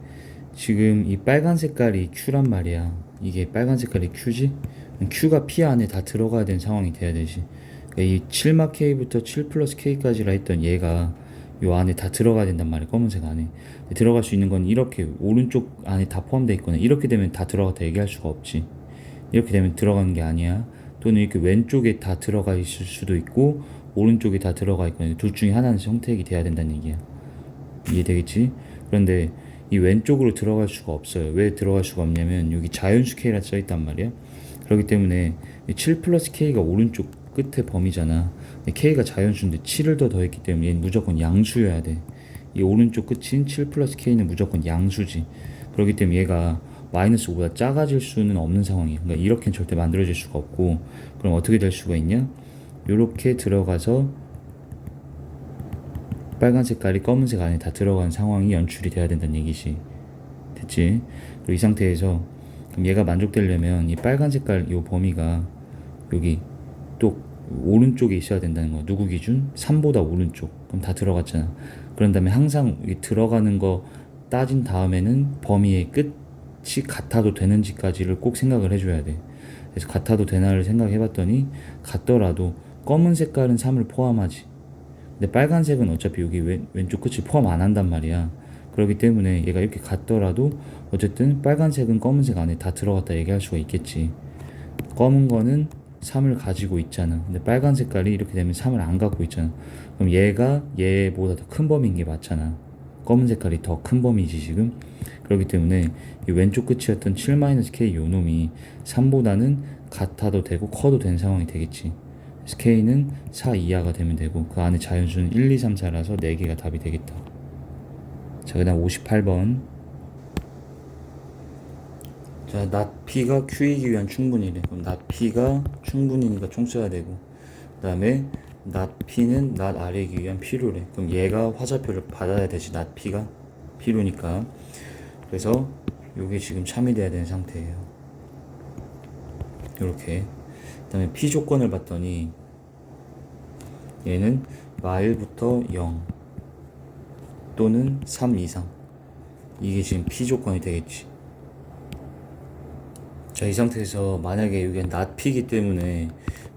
지금 이 빨간 색깔이 Q란 말이야. 이게 빨간 색깔이 Q지? Q가 P 안에 다 들어가야 되는 상황이 돼야 되지. 그러니까 이 7마 K부터 7 플러스 K까지라 했던 얘가 요 안에 다 들어가야 된단 말이야. 검은색 안에. 들어갈 수 있는 건 이렇게 오른쪽 안에 다 포함되어 있거나, 이렇게 되면 다 들어갔다 얘기할 수가 없지. 이렇게 되면 들어가는 게 아니야. 또는 이렇게 왼쪽에 다 들어가 있을 수도 있고 오른쪽에 다 들어가 있거나, 둘 중에 하나는 선택이 돼야 된다는 얘기야. 이해되겠지? 그런데 이 왼쪽으로 들어갈 수가 없어요. 왜 들어갈 수가 없냐면 여기 자연수 K라 써있단 말이야. 그렇기 때문에 7 플러스 K가 오른쪽 끝에 범위잖아. K가 자연수인데 7을 더 더했기 때문에 얘는 무조건 양수여야 돼. 이 오른쪽 끝인 7 플러스 K는 무조건 양수지. 그렇기 때문에 얘가 마이너스 5보다 작아질 수는 없는 상황이야. 그러니까 이렇게는 절대 만들어질 수가 없고, 그럼 어떻게 될 수가 있냐? 요렇게 들어가서 빨간 색깔이 검은색 안에 다 들어간 상황이 연출이 돼야 된다는 얘기지. 됐지? 그리고 이 상태에서 그럼 얘가 만족되려면 이 빨간 색깔 요 범위가 여기 또 오른쪽에 있어야 된다는 거야. 누구 기준? 3보다 오른쪽. 그럼 다 들어갔잖아. 그런 다음에 항상 들어가는 거 따진 다음에는 범위의 끝이 같아도 되는지까지를 꼭 생각을 해줘야 돼. 그래서 같아도 되나를 생각해봤더니 같더라도 검은 색깔은 3을 포함하지. 근데 빨간색은 어차피 여기 왼쪽 끝을 포함 안 한단 말이야. 그렇기 때문에 얘가 이렇게 같더라도 어쨌든 빨간색은 검은색 안에 다 들어갔다 얘기할 수가 있겠지. 검은 거는 3을 가지고 있잖아. 근데 빨간 색깔이 이렇게 되면 3을 안 갖고 있잖아. 그럼 얘가 얘보다 더 큰 범위인 게 맞잖아. 검은 색깔이 더 큰 범위지 지금. 그렇기 때문에 이 왼쪽 끝이었던 7-K 요 놈이 3보다는 같아도 되고 커도 되는 상황이 되겠지. K는 4 이하가 되면 되고 그 안에 자연수는 1, 2, 3, 4라서 4개가 답이 되겠다. 자, 그 다음 58번. 자, not P가 Q이기 위한 충분이래. 그럼 not P가 충분이니까 총 써야 되고, 그 다음에 not P는 not R이기 위한 필요래. 그럼 얘가 화살표를 받아야 되지. not P가 필요니까. 그래서 요게 지금 참이 돼야 되는 상태예요. 요렇게. 그 다음에 P 조건을 봤더니 얘는 마일부터 0 또는 3 이상, 이게 지금 P 조건이 되겠지. 자, 이 상태에서 만약에 여기가 not P이기 때문에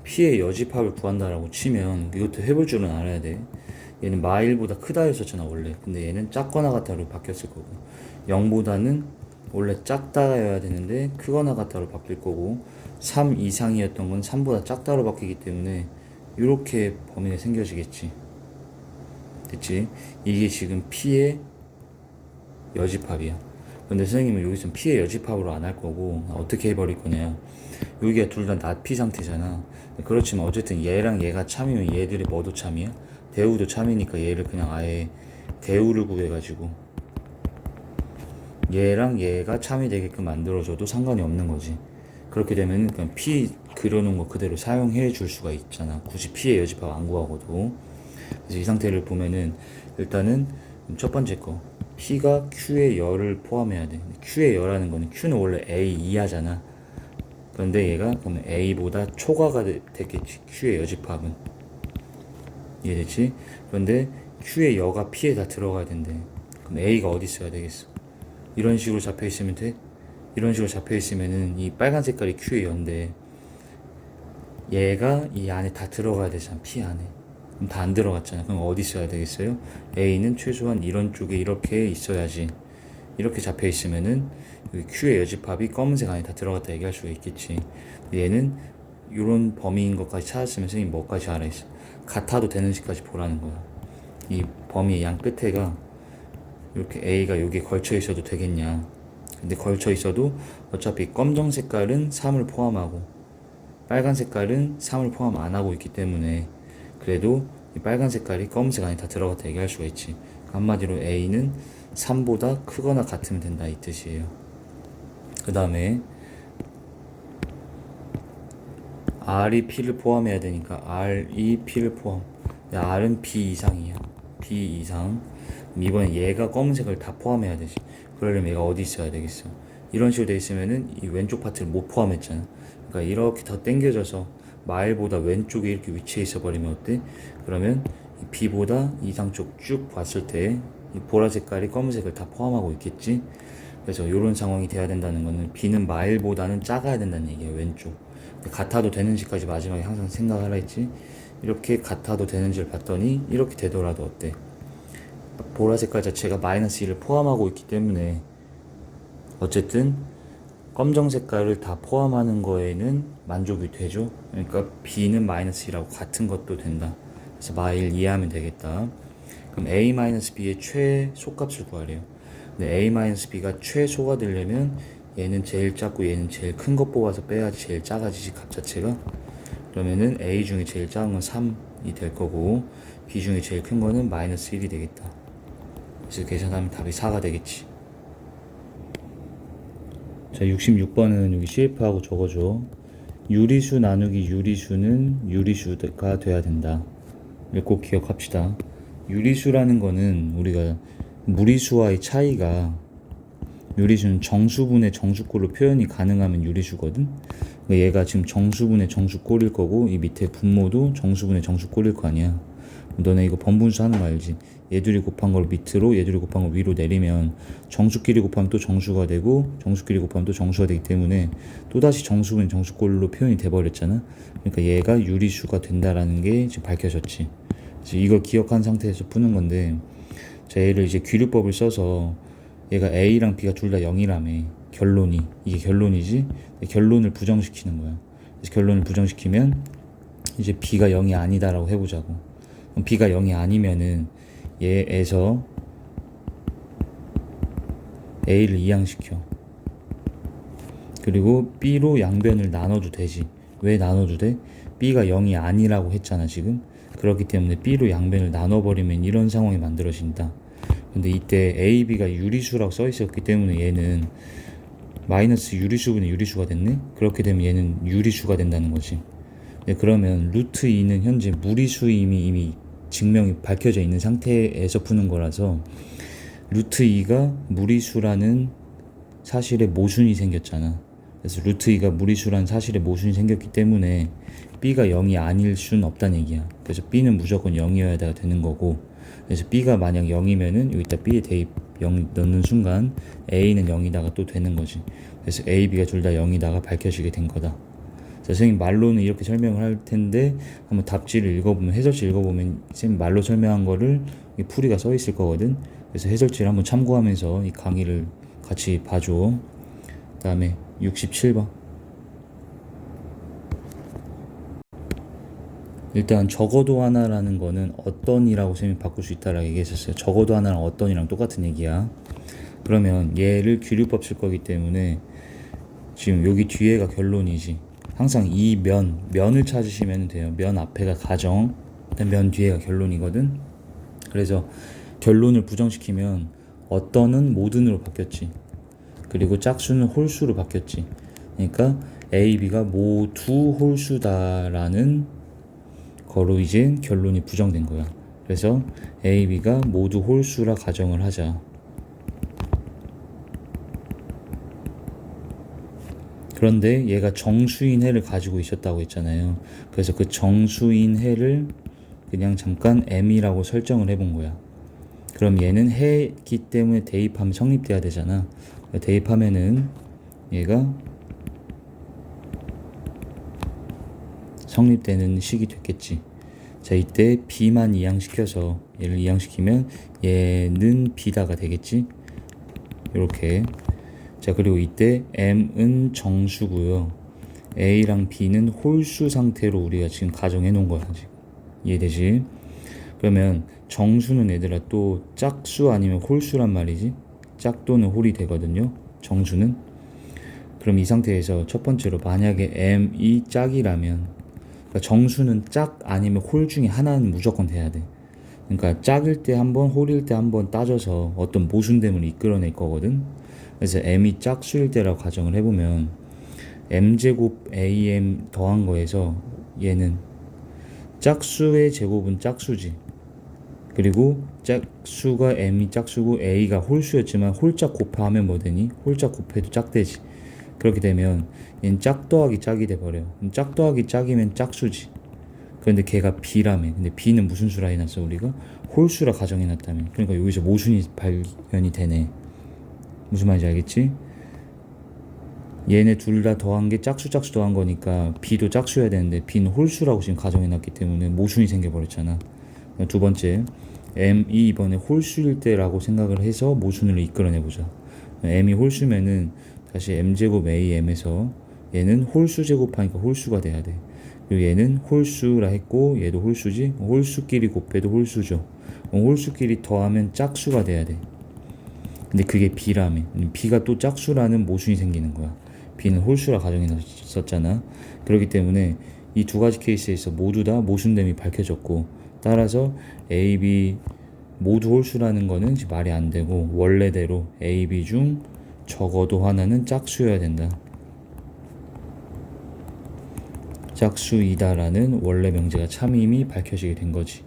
P의 여집합을 구한다라고 치면 이것도 해볼 줄은 알아야 돼. 얘는 마일보다 크다 했었잖아 원래. 근데 얘는 작거나 같다로 바뀌었을 거고, 0보다는 원래 작다여야 되는데 크거나 같다로 바뀔 거고, 3 이상이었던 건 3보다 작다로 바뀌기 때문에 이렇게 범위가 생겨지겠지. 됐지? 이게 지금 P의 여집합이야. 근데 선생님은 여기서 P의 여집합으로 안 할 거고 어떻게 해버릴 거냐, 여기가 둘 다 not P 상태잖아. 그렇지만 어쨌든 얘랑 얘가 참이면 얘들이 뭐도 참이야? 대우도 참이니까 얘를 그냥 아예 대우를 구해가지고 얘랑 얘가 참이 되게끔 만들어줘도 상관이 없는 거지. 그렇게 되면 그냥 P 그려놓은 거 그대로 사용해 줄 수가 있잖아. 굳이 P의 여집합 안 구하고도. 그래서 이 상태를 보면은 일단은 첫 번째 거, P가 Q의 열을 포함해야 돼. Q의 열하는 거는 Q는 원래 A 이하잖아. 그런데 얘가 그러면 A보다 초과가 됐겠지. Q의 여집합은. 이해됐지? 그런데 Q의 여가 P에 다 들어가야 된대. 그럼 A가 어디 있어야 되겠어? 이런 식으로 잡혀 있으면 돼? 이런 식으로 잡혀 있으면은 이 빨간 색깔이 Q의 연데 얘가 이 안에 다 들어가야 되잖아. P 안에. 그럼 다 안 들어갔잖아. 그럼 어디 있어야 되겠어요? A는 최소한 이런 쪽에 이렇게 있어야지. 이렇게 잡혀 있으면은 여기 Q의 여집합이 검은색 안에 다 들어갔다 얘기할 수가 있겠지. 얘는 이런 범위인 것까지 찾았으면 선생님 뭐까지 알아있어? 같아도 되는지까지 보라는 거야. 이 범위의 양 끝에가 이렇게 A가 여기에 걸쳐 있어도 되겠냐. 근데 걸쳐 있어도 어차피 검정 색깔은 3을 포함하고 빨간 색깔은 3을 포함 안 하고 있기 때문에 그래도 이 빨간 색깔이 검은색 안에 다 들어갔다 얘기할 수가 있지. 한마디로 A는 3보다 크거나 같으면 된다 이 뜻이에요. 그 다음에 R이 P를 포함해야 되니까 R이 P를 포함. R은 B 이상이야. B 이상. 이번엔 얘가 검은색을 다 포함해야 되지. 그러려면 얘가 어디 있어야 되겠어? 이런 식으로 돼 있으면은 이 왼쪽 파트를 못 포함했잖아. 그러니까 이렇게 더 당겨져서 마일보다 왼쪽에 이렇게 위치해 있어 버리면 어때? 그러면 이 B보다 이상 쪽 쭉 봤을 때 이 보라 색깔이 검은색을 다 포함하고 있겠지. 그래서 이런 상황이 돼야 된다는 거는 B는 마일보다는 작아야 된다는 얘기야. 왼쪽. 같아도 되는지까지 마지막에 항상 생각하라 했지. 이렇게 같아도 되는지를 봤더니 이렇게 되더라도 어때? 보라 색깔 자체가 마이너스 1을 포함하고 있기 때문에 어쨌든 검정 색깔을 다 포함하는 거에는 만족이 되죠. 그러니까 B는 마이너스 1하고 같은 것도 된다. 그래서 마일 이해하면 되겠다. 그럼 A-B의 최소값을 구하래요. 근데 A-B가 최소가 되려면 얘는 제일 작고 얘는 제일 큰 것 뽑아서 빼야지 제일 작아지지 값 자체가. 그러면은 A 중에 제일 작은 건 3이 될 거고 B 중에 제일 큰 거는 마이너스 1이 되겠다. 그래서 계산하면 답이 4가 되겠지. 자, 66번은 여기 CF하고 적어줘. 유리수 나누기 유리수는 유리수가 돼야 된다. 이걸 꼭 기억합시다. 유리수라는 거는 우리가 무리수와의 차이가 유리수는 정수분의 정수꼴로 표현이 가능하면 유리수거든. 얘가 지금 정수분의 정수꼴일 거고 이 밑에 분모도 정수분의 정수꼴일 거 아니야. 너네 이거 번분수 하는 거 알지? 얘들이 곱한 걸 밑으로 얘들이 곱한 걸 위로 내리면 정수끼리 곱하면 또 정수가 되고 정수끼리 곱하면 또 정수가 되기 때문에 또다시 정수분의 정수꼴로 표현이 돼버렸잖아. 그러니까 얘가 유리수가 된다라는 게 지금 밝혀졌지. 그래서 이걸 기억한 상태에서 푸는 건데 자, 얘를 이제 귀류법을 써서 얘가 A랑 B가 둘 다 0이라며 결론이 이게 결론이지. 결론을 부정시키는 거야. 그래서 결론을 부정시키면 이제 B가 0이 아니다라고 해보자고. 그럼 B가 0이 아니면은 얘에서 A를 이항시켜. 그리고 B로 양변을 나눠도 되지. 왜 나눠도 돼? B가 0이 아니라고 했잖아 지금. 그렇기 때문에 B로 양변을 나눠버리면 이런 상황이 만들어진다. 근데 이때 A, B가 유리수라고 써 있었기 때문에 얘는 마이너스 유리수분의 유리수가 됐네? 그렇게 되면 얘는 유리수가 된다는 거지. 그러면 루트 2는 현재 무리수임이 이미 증명이 밝혀져 있는 상태에서 푸는 거라서 루트 2가 무리수라는 사실의 모순이 생겼잖아. 그래서 루트 2가 무리수라는 사실의 모순이 생겼기 때문에 B가 0이 아닐 수는 없다는 얘기야. 그래서 B는 무조건 0이어야 되는 거고 그래서 B가 만약 0이면은 여기다 B에 대입 0 넣는 순간 A는 0이다가 또 되는 거지. 그래서 A, B가 둘 다 0이다가 밝혀지게 된 거다. 선생님 말로는 이렇게 설명을 할 텐데 한번 답지를 읽어보면 해설지 읽어보면 선생님 말로 설명한 거를 풀이가 써 있을 거거든. 그래서 해설지를 한번 참고하면서 이 강의를 같이 봐줘. 그 다음에 67번 일단 적어도 하나라는 거는 어떤이라고 선생님이 바꿀 수 있다라고 얘기했었어요. 적어도 하나랑 어떤이랑 똑같은 얘기야. 그러면 얘를 귀류법 쓸 거기 때문에 지금 여기 뒤에가 결론이지. 항상 이 면을 찾으시면 돼요. 면 앞에가 가정, 면 뒤에가 결론이거든. 그래서 결론을 부정시키면 어떤은 모든으로 바뀌었지. 그리고 짝수는 홀수로 바뀌었지. 그러니까 A, B가 모두 홀수다라는 거로 이제 결론이 부정된 거야. 그래서 A, B가 모두 홀수라 가정을 하자. 그런데 얘가 정수인 해를 가지고 있었다고 했잖아요. 그래서 그 정수인 해를 그냥 잠깐 M이라고 설정을 해본 거야. 그럼 얘는 해기 때문에 대입하면 성립돼야 되잖아. 대입하면은 얘가 성립되는 식이 됐겠지. 자, 이때 b만 이항시켜서 얘를 이항시키면 얘는 b다가 되겠지. 이렇게. 자, 그리고 이때 m은 정수고요. a랑 b는 홀수 상태로 우리가 지금 가정해 놓은 거야. 지금 이해되지? 그러면 정수는 얘들아 또 짝수 아니면 홀수란 말이지. 짝 또는 홀이 되거든요, 정수는. 그럼 이 상태에서 첫 번째로 만약에 m이 짝이라면, 그러니까 정수는 짝 아니면 홀 중에 하나는 무조건 돼야 돼. 그러니까 짝일 때 한 번, 홀일 때 한 번 따져서 어떤 모순됨을 이끌어낼 거거든. 그래서 m이 짝수일 때라고 가정을 해보면 m제곱 am 더한 거에서 얘는 짝수의 제곱은 짝수지. 그리고 짝수가 m이 짝수고 a가 홀수였지만 홀짝 곱하면 뭐 되니? 홀짝 곱해도 짝되지. 그렇게 되면 얘는 짝 더하기 짝이 돼버려. 짝 더하기 짝이면 짝수지. 그런데 걔가 b라며. 근데 b는 무슨 수라 해놨어 우리가? 홀수라 가정해놨다며. 그러니까 여기서 모순이 발견이 되네. 무슨 말인지 알겠지? 얘네 둘 다 더한 게 짝수 더한 거니까 b도 짝수여야 되는데 b는 홀수라고 지금 가정해놨기 때문에 모순이 생겨버렸잖아. 두 번째, m이 이번에 홀수일 때라고 생각을 해서 모순을 이끌어내보자. m이 홀수면은 다시 m제곱 am에서 얘는 홀수 제곱하니까 홀수가 돼야 돼. 그리고 얘는 홀수라 했고 얘도 홀수지. 홀수끼리 곱해도 홀수죠. 홀수끼리 더하면 짝수가 돼야 돼. 근데 그게 b라며. b가 또 짝수라는 모순이 생기는 거야. b는 홀수라 가정했었잖아. 그렇기 때문에 이 두 가지 케이스에서 모두 다 모순됨이 밝혀졌고, 따라서 a, b 모두 홀수라는 거는 말이 안 되고 원래대로 a, b 중 적어도 하나는 짝수여야 된다. 짝수이다라는 원래 명제가 참임이 밝혀지게 된 거지.